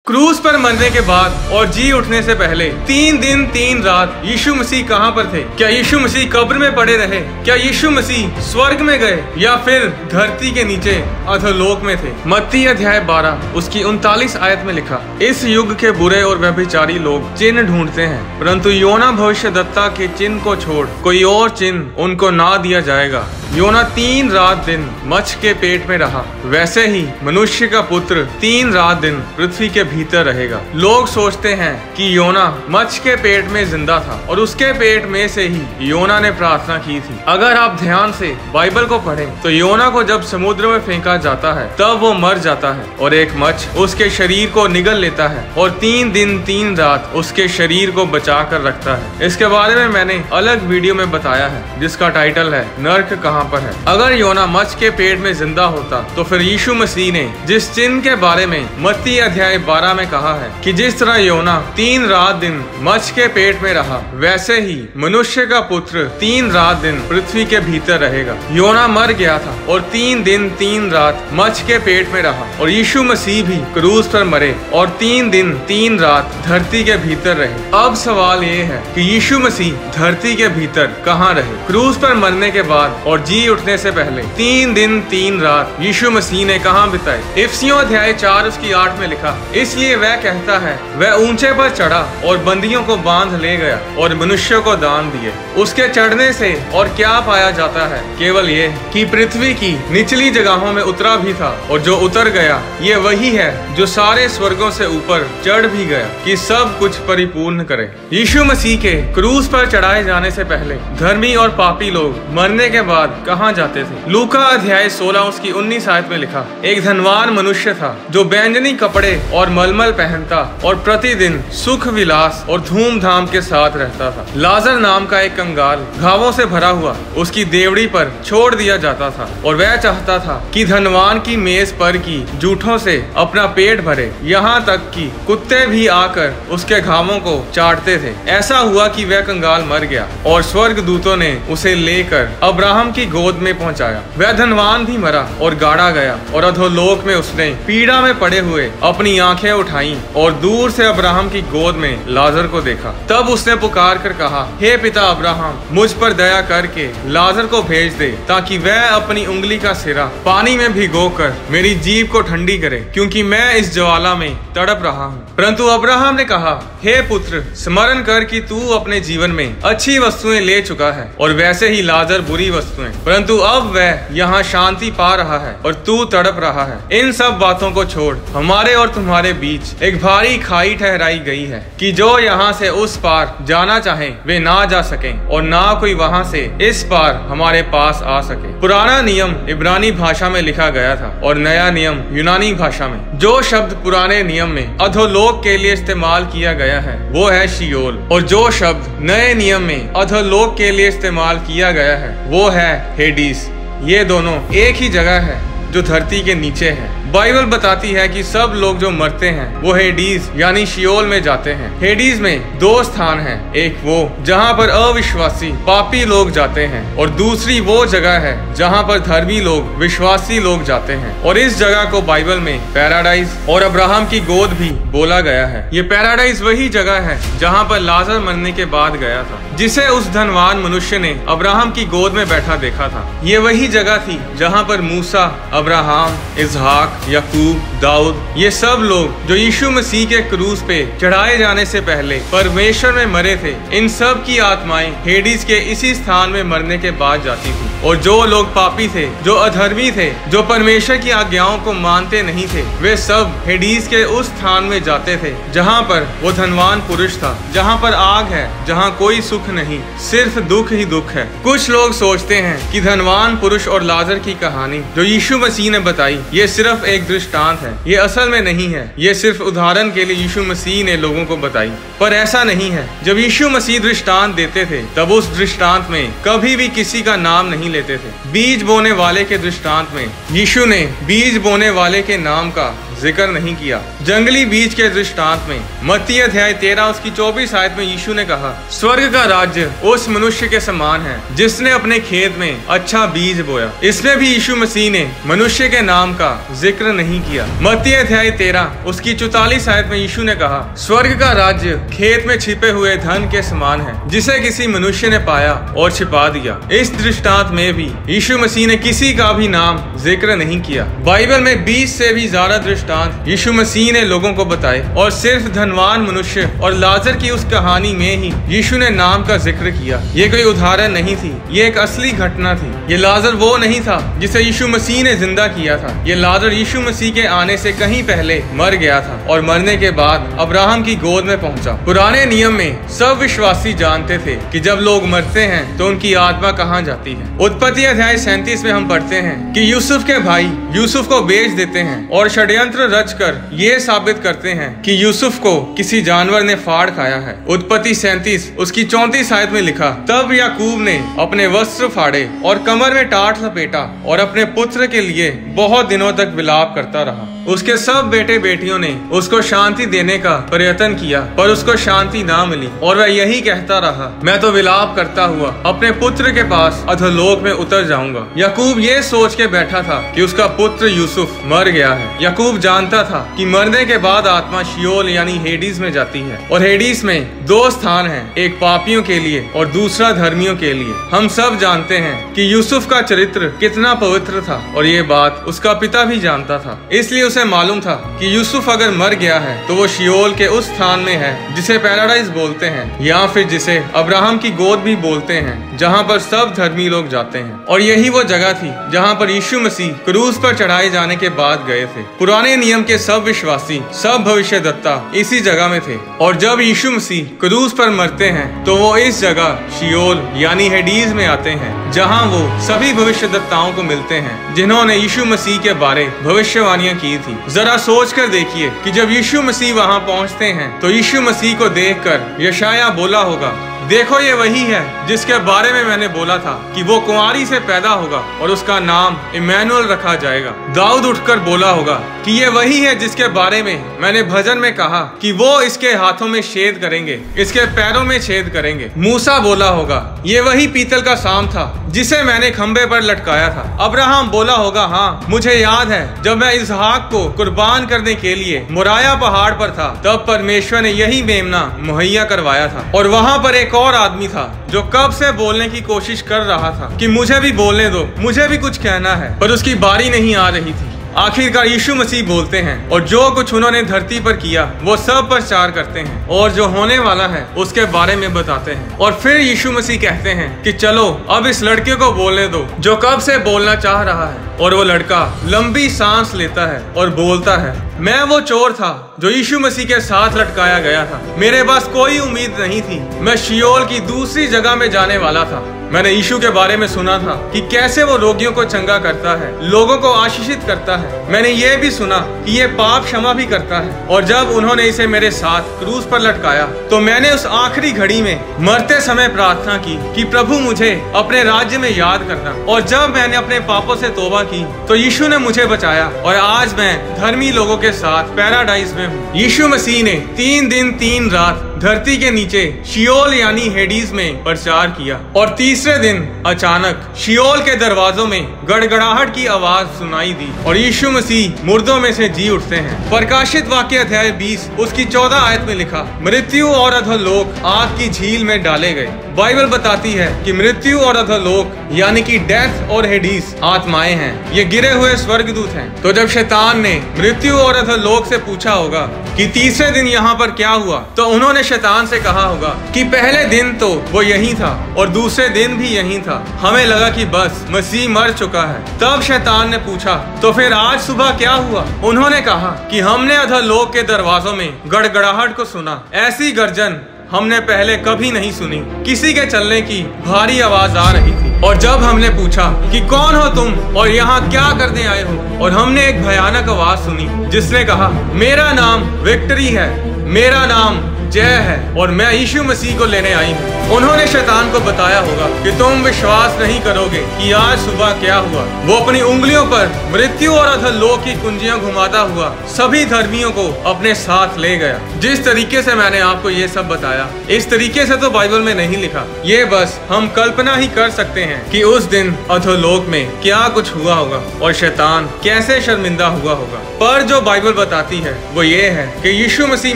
क्रूस पर मरने के बाद और जी उठने से पहले 3 दिन 3 रात यीशु मसीह कहाँ पर थे? क्या यीशु मसीह कब्र में पड़े रहे? क्या यीशु मसीह स्वर्ग में गए या फिर धरती के नीचे अधोलोक में थे? मत्ती अध्याय 12 उसकी 39 आयत में लिखा, इस युग के बुरे और व्यभिचारी लोग चिन्ह ढूंढते हैं, परंतु योना भविष्यद्वक्ता के चिन्ह को छोड़ कोई और चिन्ह उनको ना दिया जाएगा। योना 3 रात दिन मच्छ के पेट में रहा, वैसे ही मनुष्य का पुत्र 3 रात दिन पृथ्वी के भीतर रहेगा। लोग सोचते हैं कि योना मच्छ के पेट में जिंदा था और उसके पेट में से ही योना ने प्रार्थना की थी। अगर आप ध्यान से बाइबल को पढ़ें तो योना को जब समुद्र में फेंका जाता है तब वो मर जाता है और एक मच्छ उसके शरीर को निगल लेता है और 3 दिन 3 रात उसके शरीर को बचा कर रखता है। इसके बारे में मैंने अलग वीडियो में बताया है जिसका टाइटल है नर्क कहाँ पर है। अगर योना मच्छ के पेट में जिंदा होता तो फिर यीशु मसीह ने जिस चिन्ह के बारे में मत्ती अध्याय 12 में कहा है कि जिस तरह योना 3 रात दिन मच्छ के पेट में रहा, वैसे ही मनुष्य का पुत्र 3 रात दिन पृथ्वी के भीतर रहेगा। योना मर गया था और 3 दिन 3 रात मच्छ के पेट में रहा और यीशु मसीह भी क्रूस पर मरे और 3 दिन 3 रात धरती के भीतर रहे। अब सवाल ये है कि यीशु मसीह धरती के भीतर कहाँ रहे? क्रूस पर मरने के बाद और जी उठने से पहले 3 दिन 3 रात यीशु मसीह ने कहाँ बिताए? इफिसियों अध्याय 4 उसकी 8 में लिखा, इसलिए वह कहता है, वह ऊंचे पर चढ़ा और बंदियों को बांध ले गया और मनुष्यों को दान दिए। उसके चढ़ने से और क्या पाया जाता है? केवल ये कि पृथ्वी की निचली जगहों में उतरा भी था और जो उतर गया ये वही है जो सारे स्वर्गों से ऊपर चढ़ भी गया कि सब कुछ परिपूर्ण करे। यीशु मसीह के क्रूस पर चढ़ाए जाने से पहले धर्मी और पापी लोग मरने के बाद कहाँ जाते थे? लूका अध्याय 16 उसकी 19 आयत में लिखा, एक धनवान मनुष्य था जो बैंजनी कपड़े और मलमल पहनता और प्रतिदिन सुख विलास और धूमधाम के साथ रहता था। लाजर नाम का एक कंगाल घावों से भरा हुआ उसकी देवड़ी पर छोड़ दिया जाता था और वह चाहता था कि धनवान की मेज पर की जूठों से अपना पेट भरे, यहाँ तक कि कुत्ते भी आकर उसके घावों को चाटते थे। ऐसा हुआ कि वह कंगाल मर गया और स्वर्ग दूतों ने उसे लेकर अब्राहम की गोद में पहुंचाया। वह धनवान भी मरा और गाड़ा गया और अधोलोक में उसने पीड़ा में पड़े हुए अपनी आंखें उठाई और दूर से अब्राहम की गोद में लाजर को देखा। तब उसने पुकार कर कहा, हे पिता अब्राहम, मुझ पर दया करके लाजर को भेज दे ताकि वह अपनी उंगली का सिरा पानी में भिगोकर मेरी जीभ को ठंडी करे, क्योंकि मैं इस ज्वाला में तड़प रहा हूँ। परंतु अब्राहम ने कहा, हे पुत्र, स्मरण कर कि तू अपने जीवन में अच्छी वस्तुएं ले चुका है और वैसे ही लाजर बुरी वस्तुएं, परंतु अब वह यहाँ शांति पा रहा है और तू तड़प रहा है। इन सब बातों को छोड़ हमारे और तुम्हारे बीच एक भारी खाई ठहराई गई है कि जो यहाँ से उस पार जाना चाहे वे ना जा सकें और ना कोई वहाँ से इस पार हमारे पास आ सके। पुराना नियम इब्रानी भाषा में लिखा गया था और नया नियम यूनानी भाषा में। जो शब्द पुराने नियम में अधोलोक के लिए इस्तेमाल किया गया है वो है शियोल, और जो शब्द नए नियम में अधोलोक के लिए इस्तेमाल किया गया है वो है हेडीस। ये दोनों एक ही जगह है जो धरती के नीचे है। बाइबल बताती है कि सब लोग जो मरते हैं वो हेडीज यानी शियोल में जाते हैं। हेडीज में 2 स्थान हैं, एक वो जहाँ पर अविश्वासी पापी लोग जाते हैं और दूसरी वो जगह है जहाँ पर धर्मी लोग विश्वासी लोग जाते हैं। और इस जगह को बाइबल में पैराडाइज और अब्राहम की गोद भी बोला गया है। ये पैराडाइज वही जगह है जहाँ पर लाजर मरने के बाद गया था, जिसे उस धनवान मनुष्य ने अब्राहम की गोद में बैठा देखा था। ये वही जगह थी जहाँ पर मूसा, अब्राहम, इसहाक, याकूब, दाऊद, ये सब लोग जो यीशु मसीह के क्रूस पे चढ़ाए जाने से पहले परमेश्वर में मरे थे, इन सब की आत्माएं हेडीज के इसी स्थान में मरने के बाद जाती थी। और जो लोग पापी थे, जो अधर्मी थे, जो परमेश्वर की आज्ञाओं को मानते नहीं थे, वे सब हेडीज के उस स्थान में जाते थे जहाँ पर वो धनवान पुरुष था, जहाँ पर आग है, जहाँ कोई सुख नहीं, सिर्फ दुख ही दुख है। कुछ लोग सोचते हैं कि धनवान पुरुष और लाजर की कहानी जो यीशु मसीह ने बताई ये सिर्फ एक दृष्टांत है। ये असल में नहीं है, ये सिर्फ उदाहरण के लिए यीशु मसीह ने लोगों को बताई, पर ऐसा नहीं है। जब यीशु मसीह दृष्टांत देते थे तब उस दृष्टांत में कभी भी किसी का नाम नहीं लेते थे। बीज बोने वाले के दृष्टांत में यीशु ने बीज बोने वाले के नाम का जिक्र नहीं किया। जंगली बीज के दृष्टांत में मत्ती अध्याय 13 उसकी 24 आयत में यीशु ने कहा, स्वर्ग का राज्य उस मनुष्य के समान है जिसने अपने खेत में अच्छा बीज बोया। इसमें भी यीशु मसीह ने मनुष्य के नाम का जिक्र नहीं किया। मत्ती अध्याय 13 उसकी 44 आयत में यीशु ने कहा, स्वर्ग का राज्य खेत में छिपे हुए धन के समान है जिसे किसी मनुष्य ने पाया और छिपा दिया। इस दृष्टांत में भी यीशु मसीह ने किसी का भी नाम जिक्र नहीं किया। बाइबल में 20 से भी ज्यादा दृष्टांत यीशु मसीह ने लोगों को बताए और सिर्फ धनवान मनुष्य और लाजर की उस कहानी में ही यीशु ने नाम का जिक्र किया। ये कोई उदाहरण नहीं थी, ये एक असली घटना थी। ये लाजर वो नहीं था जिसे यीशु मसीह ने जिंदा किया था। ये लाजर यीशु मसीह के आने से कहीं पहले मर गया था और मरने के बाद अब्राहम की गोद में पहुंचा। पुराने नियम में सब विश्वासी जानते थे कि जब लोग मरते हैं तो उनकी आत्मा कहाँ जाती है। उत्पत्ति अध्याय 37 में हम पढ़ते हैं कि यूसुफ के भाई यूसुफ को बेच देते हैं और षड्यंत्र रचकर ये साबित करते हैं कि यूसुफ को किसी जानवर ने फाड़ खाया है। उत्पत्ति 37 उसकी 34 आयत में लिखा, तब याकूब ने अपने वस्त्र फाड़े और कमर में टाट लपेटा और अपने पुत्र के लिए बहुत दिनों तक विलाप करता रहा। उसके सब बेटे बेटियों ने उसको शांति देने का प्रयत्न किया पर उसको शांति ना मिली और वह यही कहता रहा, मैं तो विलाप करता हुआ अपने पुत्र के पास अधोलोक में उतर जाऊंगा। याकूब ये सोच के बैठा था कि उसका पुत्र यूसुफ मर गया है। याकूब जानता था कि मरने के बाद आत्मा शियोल यानी हेडीज में जाती है और हेडीज में दो स्थान हैं, एक पापियों के लिए और दूसरा धर्मियों के लिए। हम सब जानते हैं कि यूसुफ का चरित्र कितना पवित्र था और ये बात उसका पिता भी जानता था। इसलिए उसे मालूम था कि यूसुफ अगर मर गया है तो वो शियोल के उस स्थान में है जिसे पैराडाइज बोलते हैं या फिर जिसे अब्राहम की गोद भी बोलते हैं, जहाँ पर सब धर्मी लोग जाते हैं। और यही वो जगह थी जहाँ पर यीशु मसीह क्रूस पर चढ़ाए जाने के बाद गए थे। पुराने नियम के सब विश्वासी, सब भविष्यद्वक्ता इसी जगह में थे और जब यीशु मसीह क्रूस पर मरते हैं तो वो इस जगह शियोल यानी हेडीज में आते हैं, जहाँ वो सभी भविष्यद्वक्ताओं को मिलते हैं जिन्होंने यीशु मसीह के बारे भविष्यवाणियां की थी। जरा सोच कर देखिए कि जब यीशु मसीह वहाँ पहुँचते हैं तो यीशु मसीह को देखकर यशायाह बोला होगा, देखो ये वही है जिसके बारे में मैंने बोला था कि वो कुंवारी से पैदा होगा और उसका नाम इमैनुअल रखा जाएगा। दाऊद उठकर बोला होगा कि ये वही है जिसके बारे में मैंने भजन में कहा कि वो इसके हाथों में छेद करेंगे, इसके पैरों में छेद करेंगे। मूसा बोला होगा, ये वही पीतल का सांप था जिसे मैंने खंबे पर लटकाया था। अब्राहम बोला होगा, हाँ मुझे याद है जब मैं इसहाक को कुर्बान करने के लिए मोराया पहाड़ पर था तब परमेश्वर ने यही मेमना मुहैया करवाया था। और वहाँ पर एक और आदमी था जो कब से बोलने की कोशिश कर रहा था कि मुझे भी बोलने दो, मुझे भी कुछ कहना है, पर उसकी बारी नहीं आ रही थी। आखिरकार यीशु मसीह बोलते हैं और जो कुछ उन्होंने धरती पर किया वो सब प्रचार करते हैं और जो होने वाला है उसके बारे में बताते हैं। और फिर यीशु मसीह कहते हैं कि चलो अब इस लड़के को बोलने दो जो कब से बोलना चाह रहा है। और वो लड़का लंबी सांस लेता है और बोलता है, मैं वो चोर था जो यीशु मसीह के साथ लटकाया गया था। मेरे पास कोई उम्मीद नहीं थी, मैं शियोल की दूसरी जगह में जाने वाला था। मैंने यीशु के बारे में सुना था कि कैसे वो रोगियों को चंगा करता है, लोगों को आशीषित करता है। मैंने ये भी सुना कि ये पाप क्षमा भी करता है। और जब उन्होंने इसे मेरे साथ क्रूस पर लटकाया तो मैंने उस आखिरी घड़ी में मरते समय प्रार्थना की कि प्रभु मुझे अपने राज्य में याद करना। और जब मैंने अपने पापों से तौबा की तो यीशु ने मुझे बचाया और आज मैं धर्मी लोगों के साथ पैराडाइज में हूँ। यीशु मसीह ने 3 दिन 3 रात धरती के नीचे शियोल यानी हेडीज में प्रचार किया और तीसरे दिन अचानक शियोल के दरवाजों में गड़गड़ाहट की आवाज सुनाई दी और यीशु मसीह मुर्दों में से जी उठते हैं। प्रकाशित वाक्य अध्याय 20 उसकी 14 आयत में लिखा, मृत्यु और अधोलोक आग की झील में डाले गए। बाइबल बताती है कि मृत्यु और अधोलोक यानी कि डेथ और हेडीज आत्माएं हैं, ये गिरे हुए स्वर्गदूत हैं। तो जब शैतान ने मृत्यु और अधोलोक से पूछा होगा कि तीसरे दिन यहाँ पर क्या हुआ, तो उन्होंने शैतान से कहा होगा कि पहले दिन तो वो यही था और दूसरे दिन भी यही था, हमें लगा कि बस मसीह मर चुका है। तब शैतान ने पूछा, तो फिर आज सुबह क्या हुआ? उन्होंने कहा कि हमने अधोलोक के दरवाजों में गड़गड़ाहट को सुना, ऐसी गर्जन हमने पहले कभी नहीं सुनी, किसी के चलने की भारी आवाज आ रही थी। और जब हमने पूछा कि कौन हो तुम और यहाँ क्या करने आए हो, और हमने एक भयानक आवाज सुनी जिसने कहा, मेरा नाम विक्ट्री है, मेरा नाम जय है और मैं यीशु मसीह को लेने आई हूँ। उन्होंने शैतान को बताया होगा कि तुम विश्वास नहीं करोगे कि आज सुबह क्या हुआ। वो अपनी उंगलियों पर मृत्यु और अधोलोक की कुंजियां घुमाता हुआ सभी धर्मियों को अपने साथ ले गया। जिस तरीके से मैंने आपको ये सब बताया, इस तरीके से तो बाइबल में नहीं लिखा। ये बस हम कल्पना ही कर सकते हैं कि उस दिन अधोलोक में क्या कुछ हुआ होगा और शैतान कैसे शर्मिंदा हुआ होगा। पर जो बाइबल बताती है वो ये है कि यीशु मसीह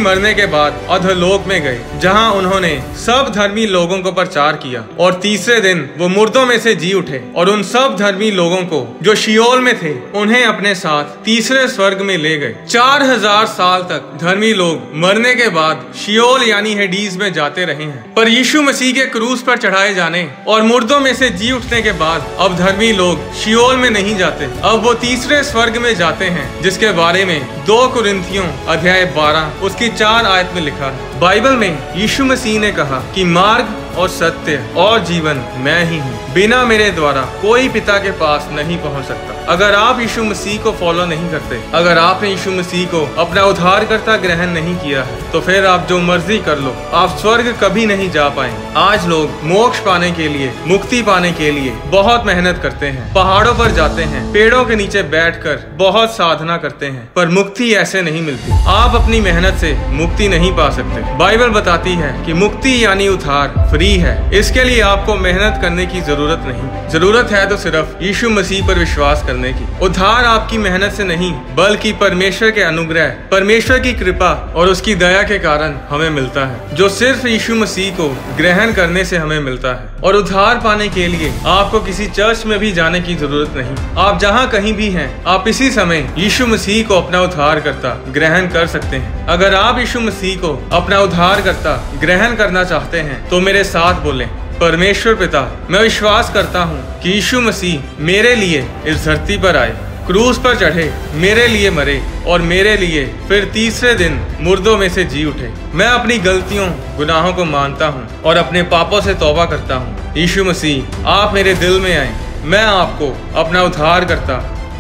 मरने के बाद अधोलोक में गए, जहां उन्होंने सब धर्मी लोगों को प्रचार किया और तीसरे दिन वो मुर्दों में से जी उठे और उन सब धर्मी लोगों को जो शियोल में थे उन्हें अपने साथ तीसरे स्वर्ग में ले गए। 4000 साल तक धर्मी लोग मरने के बाद शियोल यानी हेडीज में जाते रहे हैं, पर यीशु मसीह के क्रूस पर चढ़ाए जाने और मुर्दों में से जी उठने के बाद अब धर्मी लोग शियोल में नहीं जाते, अब वो तीसरे स्वर्ग में जाते हैं, जिसके बारे में 2 कुरिन्थियों अध्याय 12 उसकी 4 आयत में लिखा है। बाइबल में यीशु मसीह ने कहा कि मार्ग और सत्य और जीवन मैं ही हूँ, बिना मेरे द्वारा कोई पिता के पास नहीं पहुँच सकता। अगर आप यीशु मसीह को फॉलो नहीं करते, अगर आपने यीशु मसीह को अपना उद्धारकर्ता ग्रहण नहीं किया है, तो फिर आप जो मर्जी कर लो, आप स्वर्ग कभी नहीं जा पाएंगे। आज लोग मोक्ष पाने के लिए, मुक्ति पाने के लिए बहुत मेहनत करते हैं, पहाड़ों पर जाते हैं, पेड़ों के नीचे बैठकर बहुत साधना करते हैं, पर मुक्ति ऐसे नहीं मिलती। आप अपनी मेहनत से मुक्ति नहीं पा सकते। बाइबल बताती है कि मुक्ति यानी उद्धार फ्री है, इसके लिए आपको मेहनत करने की जरूरत नहीं। जरूरत है तो सिर्फ यीशु मसीह पर विश्वास करने की। उद्धार आपकी मेहनत से नहीं, बल्कि परमेश्वर के अनुग्रह, परमेश्वर की कृपा और उसकी दया के कारण हमें मिलता है, जो सिर्फ यीशु मसीह को ग्रहण करने से हमें मिलता है। और उद्धार पाने के लिए आपको किसी चर्च में भी जाने की जरूरत नहीं। आप जहाँ कहीं भी हैं, आप इसी समय यीशु मसीह को अपना उद्धारकर्ता ग्रहण कर सकते हैं। अगर आप यीशु मसीह को अपना उद्धारकर्ता ग्रहण करना चाहते हैं तो मेरे साथ बोलें, परमेश्वर पिता, मैं विश्वास करता हूँ कि यीशु मसीह मेरे लिए इस धरती पर आए, क्रूस पर चढ़े, मेरे लिए मरे और मेरे लिए फिर तीसरे दिन मुर्दों में से जी उठे। मैं अपनी गलतियों, गुनाहों को मानता हूँ और अपने पापों से तौबा करता हूँ। यीशु मसीह, आप मेरे दिल में आए, मैं आपको अपना उद्धारकर्ता,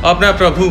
अपना प्रभु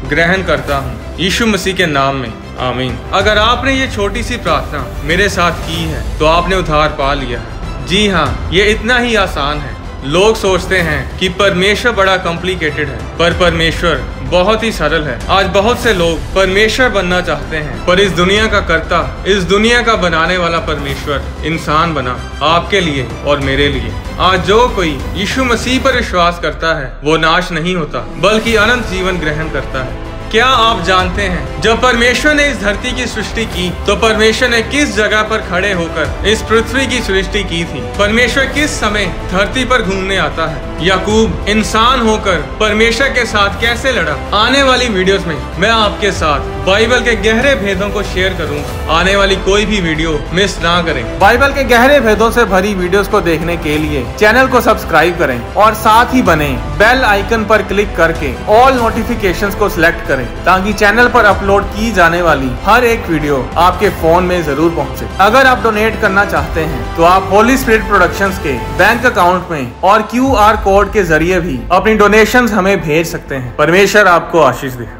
ग्रहण करता हूँ, यीशु मसीह के नाम में, आमीन। अगर आपने ये छोटी सी प्रार्थना मेरे साथ की है तो आपने उद्धार पा लिया है। जी हाँ, ये इतना ही आसान है। लोग सोचते हैं कि परमेश्वर बड़ा कॉम्प्लिकेटेड है, पर परमेश्वर बहुत ही सरल है। आज बहुत से लोग परमेश्वर बनना चाहते हैं, पर इस दुनिया का कर्ता, इस दुनिया का बनाने वाला परमेश्वर इंसान बना आपके लिए और मेरे लिए। आज जो कोई यीशु मसीह पर विश्वास करता है वो नाश नहीं होता, बल्कि अनंत जीवन ग्रहण करता है। क्या आप जानते हैं, जब परमेश्वर ने इस धरती की सृष्टि की तो परमेश्वर ने किस जगह पर खड़े होकर इस पृथ्वी की सृष्टि की थी? परमेश्वर किस समय धरती पर घूमने आता है? याकूब इंसान होकर परमेश्वर के साथ कैसे लड़ा? आने वाली वीडियोस में मैं आपके साथ बाइबल के गहरे भेदों को शेयर करूंगा। आने वाली कोई भी वीडियो मिस ना करें। बाइबल के गहरे भेदों से भरी वीडियोस को देखने के लिए चैनल को सब्सक्राइब करें और साथ ही बने बेल आइकन पर क्लिक करके ऑल नोटिफिकेशंस को सिलेक्ट करें, ताकि चैनल पर अपलोड की जाने वाली हर एक वीडियो आपके फोन में जरूर पहुंचे। अगर आप डोनेट करना चाहते हैं तो आप होली स्पिरिट प्रोडक्शंस के बैंक अकाउंट में और QR कोड के जरिए भी अपनी डोनेशंस हमें भेज सकते हैं। परमेश्वर आपको आशीष दे।